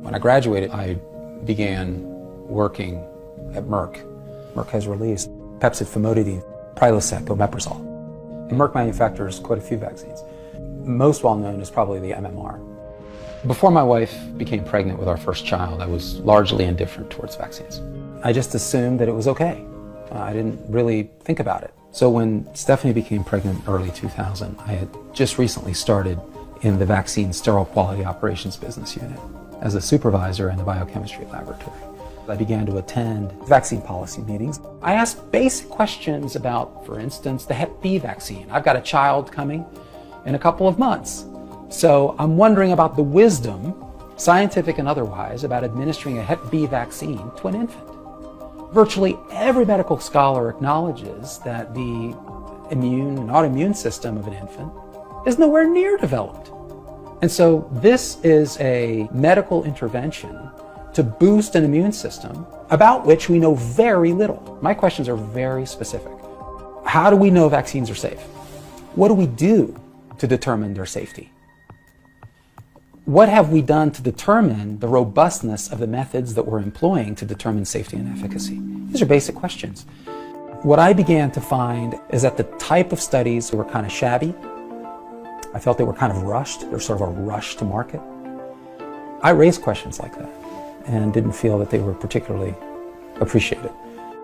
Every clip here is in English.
When I graduated, I began working at Merck. Merck has released Pepcid, Famotidine, Prilosec, omeprazole. And Merck manufactures quite a few vaccines. Most well known is probably the MMR. Before my wife became pregnant with our first child, I was largely indifferent towards vaccines. I just assumed that it was okay. I didn't really think about it. So when Stephanie became pregnant in early 2000, I had just recently started in the vaccine sterile quality operations business unit as a supervisor in the biochemistry laboratory. I began to attend vaccine policy meetings. I asked basic questions about, for instance, the Hep B vaccine. I've got a child coming in a couple of months. So I'm wondering about the wisdom, scientific and otherwise, about administering a Hep B vaccine to an infant. Virtually every medical scholar acknowledges that the immune and autoimmune system of an infant is nowhere near developed. And so this is a medical intervention to boost an immune system about which we know very little. My questions are very specific. How do we know vaccines are safe? What do we do to determine their safety? What have we done to determine the robustness of the methods that we're employing to determine safety and efficacy? These are basic questions. What I began to find is that the type of studies were kind of shabby. I felt they were kind of rushed. They were sort of a rush to market. I raised questions like that and didn't feel that they were particularly appreciated.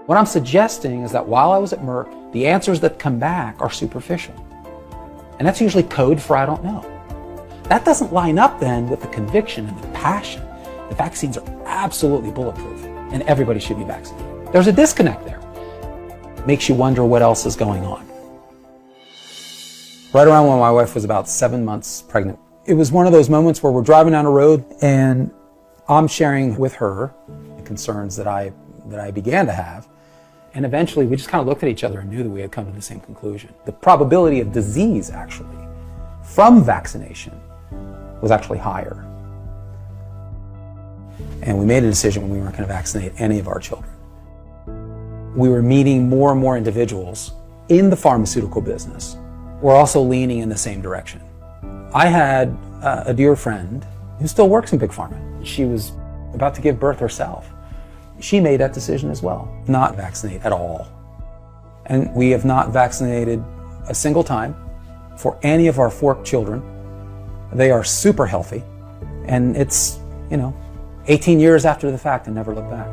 What I'm suggesting is that while I was at Merck, the answers that come back are superficial. And that's usually code for I don't know. That doesn't line up then with the conviction and the passion. The vaccines are absolutely bulletproof and everybody should be vaccinated. There's a disconnect there. It makes you wonder what else is going on. Right around when my wife was about 7 months pregnant, it was one of those moments where we're driving down a road and I'm sharing with her the concerns that I began to have. And eventually we just kind of looked at each other and knew that we had come to the same conclusion. The probability of disease actually from vaccination was actually higher. And we made a decision when we weren't going to vaccinate any of our children. We were meeting more and more individuals in the pharmaceutical business. We're also leaning in the same direction. I had a dear friend who still works in Big Pharma. She was about to give birth herself. She made that decision as well, not vaccinate at all. And we have not vaccinated a single time for any of our 4 children. They are super healthy, and it's, 18 years after the fact and never look back.